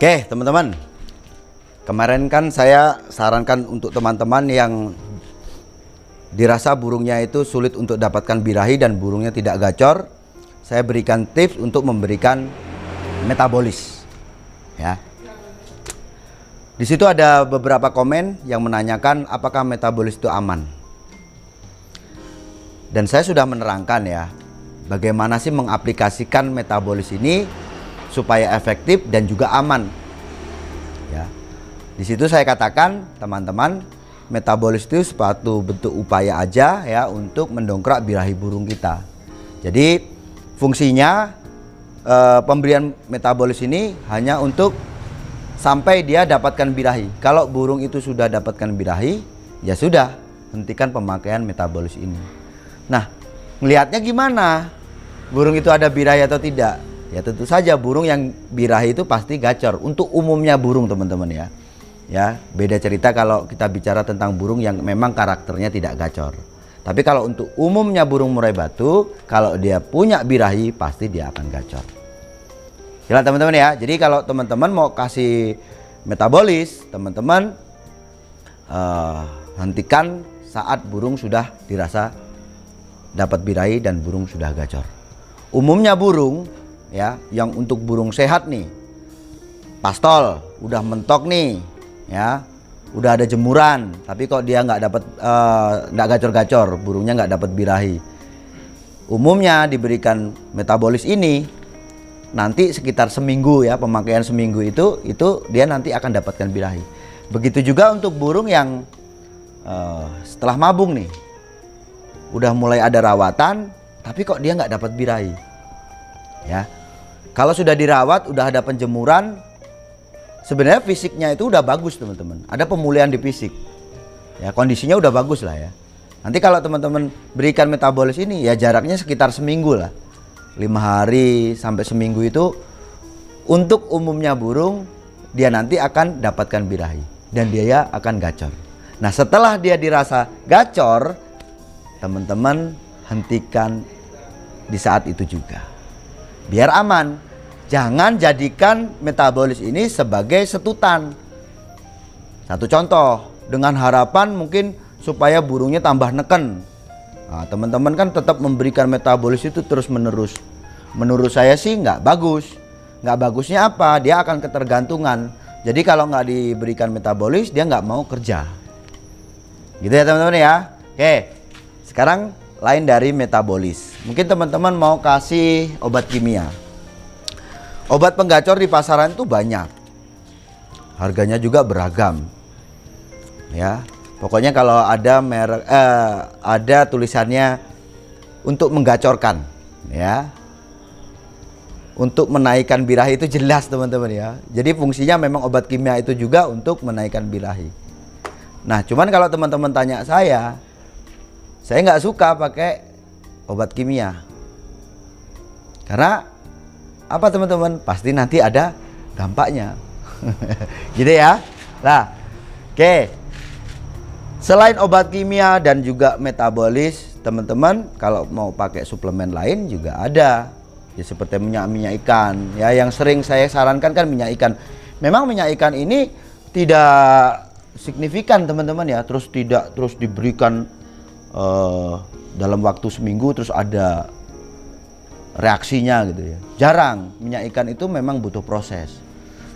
Oke, teman-teman. Kemarin kan saya sarankan untuk teman-teman yang dirasa burungnya itu sulit untuk dapatkan birahi dan burungnya tidak gacor. Saya berikan tips untuk memberikan metabolis. Ya. Di situ ada beberapa komen yang menanyakan apakah metabolis itu aman. Dan saya sudah menerangkan ya, bagaimana sih mengaplikasikan metabolis ini supaya efektif dan juga aman. Ya. Di situ saya katakan, teman-teman, metabolis itu suatu bentuk upaya aja ya untuk mendongkrak birahi burung kita. Jadi fungsinya pemberian metabolis ini hanya untuk sampai dia dapatkan birahi. Kalau burung itu sudah dapatkan birahi, ya sudah, hentikan pemakaian metabolis ini. Nah, melihatnya gimana? Burung itu ada birahi atau tidak? Ya tentu saja burung yang birahi itu pasti gacor. Untuk umumnya burung, teman-teman ya. Ya, beda cerita kalau kita bicara tentang burung yang memang karakternya tidak gacor. Tapi kalau untuk umumnya burung murai batu, kalau dia punya birahi pasti dia akan gacor. Jelas teman-teman ya. Jadi kalau teman-teman mau kasih metabolis, teman-teman hentikan saat burung sudah dirasa dapat birahi dan burung sudah gacor. Umumnya burung ya, yang untuk burung sehat nih, pastol udah mentok nih ya, udah ada jemuran, tapi kok dia nggak gacor-gacor, burungnya nggak dapat birahi. Umumnya diberikan metabolis ini nanti sekitar seminggu ya, pemakaian seminggu itu dia nanti akan dapatkan birahi. Begitu juga untuk burung yang setelah mabung nih, udah mulai ada rawatan, tapi kok dia nggak dapat birahi. Ya, kalau sudah dirawat, udah ada penjemuran, sebenarnya fisiknya itu udah bagus teman-teman. Ada pemulihan di fisik. Ya, kondisinya udah bagus lah ya. Nanti kalau teman-teman berikan metabolis ini ya jaraknya sekitar seminggu lah. 5 hari sampai seminggu itu untuk umumnya burung dia nanti akan dapatkan birahi dan dia akan gacor. Nah, setelah dia dirasa gacor, teman-teman hentikan di saat itu juga. Biar aman. Jangan jadikan metabolis ini sebagai setutan. Satu contoh, dengan harapan mungkin supaya burungnya tambah neken. Nah, teman-teman kan tetap memberikan metabolis itu terus-menerus. Menurut saya sih nggak bagus. Nggak bagusnya apa? Dia akan ketergantungan. Jadi kalau nggak diberikan metabolis, dia nggak mau kerja. Gitu ya teman-teman ya. Oke, sekarang lain dari metabolis. Mungkin teman-teman mau kasih obat kimia. Obat penggacor di pasaran itu banyak. Harganya juga beragam. Ya. Pokoknya kalau ada merek ada tulisannya untuk menggacorkan, ya. Untuk menaikkan birahi itu jelas teman-teman ya. Jadi fungsinya memang obat kimia itu juga untuk menaikkan birahi. Nah, cuman kalau teman-teman tanya saya nggak suka pakai obat kimia. Karena apa teman-teman? Pasti nanti ada dampaknya. Gitu ya. Nah, oke. Selain obat kimia dan juga metabolis, teman-teman kalau mau pakai suplemen lain juga ada. Ya seperti minyak ikan. Ya yang sering saya sarankan kan minyak ikan. Memang minyak ikan ini tidak signifikan teman-teman ya, terus diberikan dalam waktu seminggu terus ada reaksinya gitu ya. Jarang. Minyak ikan itu memang butuh proses.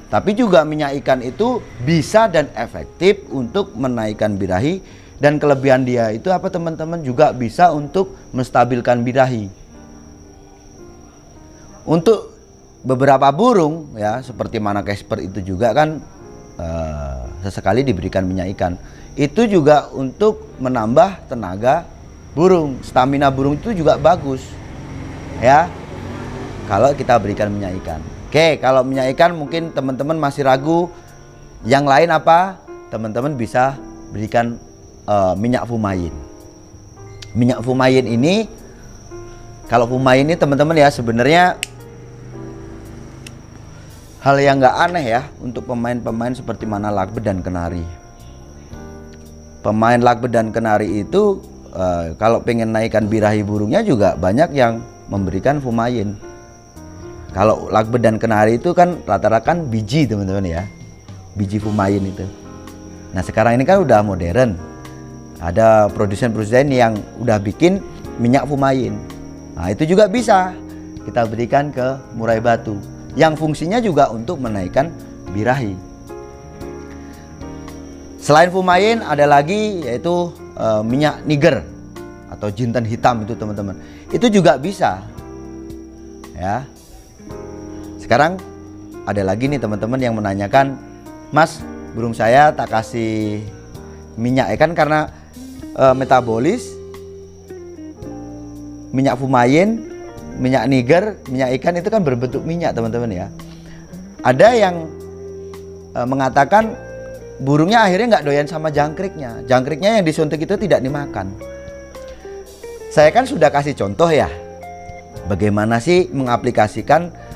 Tapi juga minyak ikan itu bisa dan efektif untuk menaikkan birahi, dan kelebihan dia itu apa teman-teman, juga bisa untuk menstabilkan birahi. Untuk beberapa burung ya seperti mana Casper itu juga kan sesekali diberikan minyak ikan. Itu juga untuk menambah tenaga burung, stamina burung itu juga bagus. Ya, kalau kita berikan minyak ikan. Oke, kalau minyak ikan mungkin teman-teman masih ragu. Yang lain apa? Teman-teman bisa berikan minyak fumain. Minyak fumain ini, kalau fumain ini teman-teman ya sebenarnya hal yang nggak aneh ya untuk pemain-pemain seperti mana lagbed dan kenari. Pemain lagbed dan kenari itu kalau pengen naikkan birahi burungnya juga banyak yang memberikan fumain. Kalau lovebird dan kenari itu kan rata-rata kan biji teman-teman ya, biji fumain itu. Nah sekarang ini kan udah modern, ada produsen-produsen yang udah bikin minyak fumain. Nah itu juga bisa kita berikan ke murai batu, yang fungsinya juga untuk menaikkan birahi. Selain fumain ada lagi yaitu minyak niger atau jinten hitam itu teman-teman. Itu juga bisa ya. Sekarang ada lagi nih teman-teman yang menanyakan, Mas, burung saya tak kasih minyak ya kan karena metabolis minyak fumain, minyak niger, minyak ikan itu kan berbentuk minyak teman-teman ya. Ada yang mengatakan burungnya akhirnya nggak doyan sama jangkriknya. Jangkriknya yang disuntik itu tidak dimakan. Saya kan sudah kasih contoh ya, bagaimana sih mengaplikasikan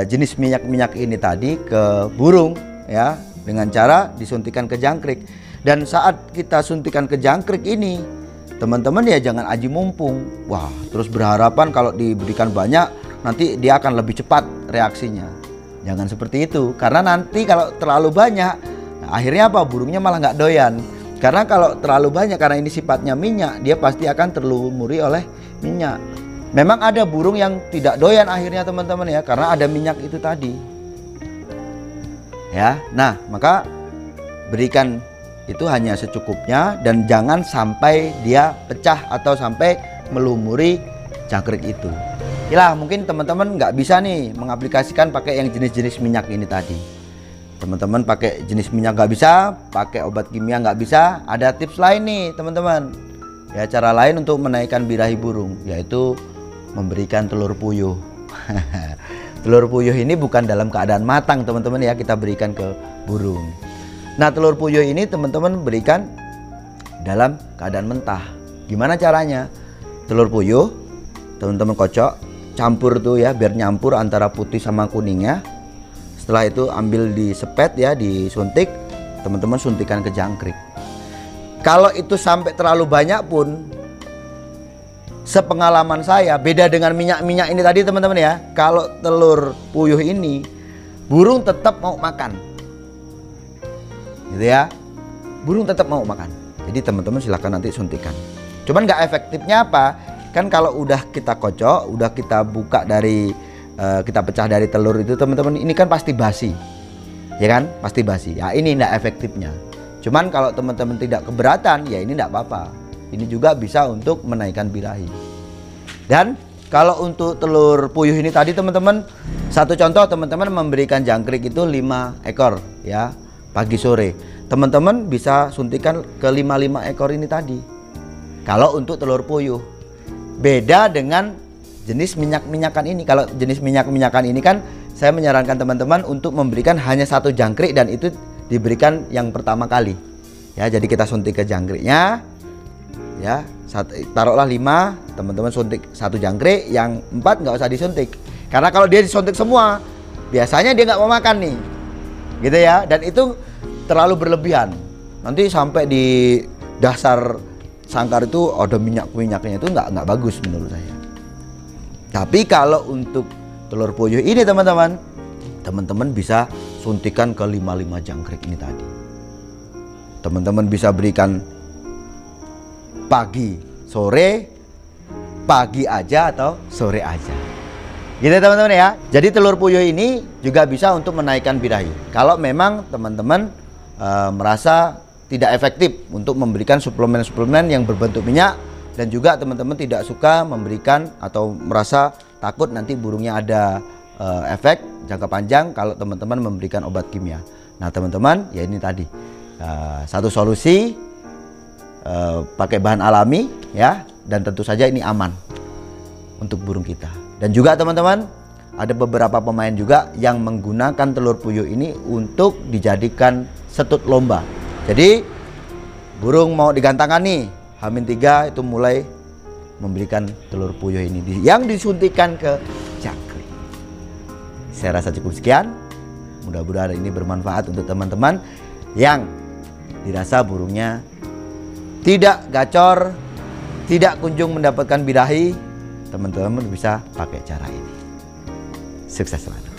jenis minyak-minyak ini tadi ke burung ya, dengan cara disuntikan ke jangkrik. Dan saat kita suntikan ke jangkrik ini, teman-teman ya jangan aji mumpung. Wah, terus berharapan kalau diberikan banyak nanti dia akan lebih cepat reaksinya. Jangan seperti itu, karena nanti kalau terlalu banyak, akhirnya apa? Burungnya malah nggak doyan. Karena kalau terlalu banyak, karena ini sifatnya minyak, dia pasti akan terlumuri oleh minyak. Memang ada burung yang tidak doyan akhirnya teman-teman ya, karena ada minyak itu tadi. Ya, nah maka berikan itu hanya secukupnya dan jangan sampai dia pecah atau sampai melumuri jangkrik itu. Yalah, mungkin teman-teman nggak bisa nih mengaplikasikan pakai yang jenis-jenis minyak ini tadi. Teman-teman pakai jenis minyak nggak bisa, pakai obat kimia nggak bisa. Ada tips lain nih teman-teman. Ya, cara lain untuk menaikkan birahi burung yaitu memberikan telur puyuh. Telur puyuh ini bukan dalam keadaan matang teman-teman ya, kita berikan ke burung. Nah telur puyuh ini teman-teman berikan dalam keadaan mentah. Gimana caranya? Telur puyuh teman-teman kocok, campur tuh ya biar nyampur antara putih sama kuningnya. Setelah itu ambil disepet ya, disuntik, teman-teman suntikan ke jangkrik. Kalau itu sampai terlalu banyak pun, sepengalaman saya, beda dengan minyak-minyak ini tadi teman-teman ya, kalau telur puyuh ini burung tetap mau makan gitu ya, burung tetap mau makan. Jadi teman-teman silahkan nanti suntikan. Cuman nggak efektifnya apa, kan kalau udah kita kocok, udah kita buka dari kita pecah dari telur itu teman-teman, ini kan pasti basi ya kan, pasti basi ya, ini nggak efektifnya. Cuman kalau teman-teman tidak keberatan ya ini nggak apa-apa. Ini juga bisa untuk menaikkan birahi. Dan kalau untuk telur puyuh ini tadi teman-teman, satu contoh teman-teman memberikan jangkrik itu 5 ekor ya, pagi sore. Teman-teman bisa suntikan ke 5 ekor ini tadi. Kalau untuk telur puyuh. Beda dengan jenis minyak-minyakan ini. Kalau jenis minyak-minyakan ini kan saya menyarankan teman-teman untuk memberikan hanya 1 jangkrik dan itu diberikan yang pertama kali. Ya, jadi kita suntik ke jangkriknya. Ya, taruhlah 5, teman-teman suntik 1 jangkrik, yang 4 nggak usah disuntik. Karena kalau dia disuntik semua, biasanya dia nggak mau makan nih, gitu ya. Dan itu terlalu berlebihan. Nanti sampai di dasar sangkar itu ada minyak-minyaknya, itu nggak bagus menurut saya. Tapi kalau untuk telur puyuh ini teman-teman bisa suntikan ke 5 jangkrik ini tadi. Teman-teman bisa berikan pagi, sore, pagi aja atau sore aja. Gitu teman-teman ya. Jadi telur puyuh ini juga bisa untuk menaikkan birahi. Kalau memang teman-teman merasa tidak efektif untuk memberikan suplemen-suplemen yang berbentuk minyak, dan juga teman-teman tidak suka memberikan atau merasa takut nanti burungnya ada efek jangka panjang kalau teman-teman memberikan obat kimia. Nah teman-teman ya ini tadi satu solusi pakai bahan alami ya, dan tentu saja ini aman untuk burung kita. Dan juga teman-teman ada beberapa pemain juga yang menggunakan telur puyuh ini untuk dijadikan setut lomba. Jadi burung mau digantangkan nih, H-3 itu mulai memberikan telur puyuh ini yang disuntikan ke jangkrik. Saya rasa cukup sekian. Mudah-mudahan ini bermanfaat untuk teman-teman yang dirasa burungnya tidak gacor, tidak kunjung mendapatkan birahi. Teman-teman bisa pakai cara ini. Sukses selalu.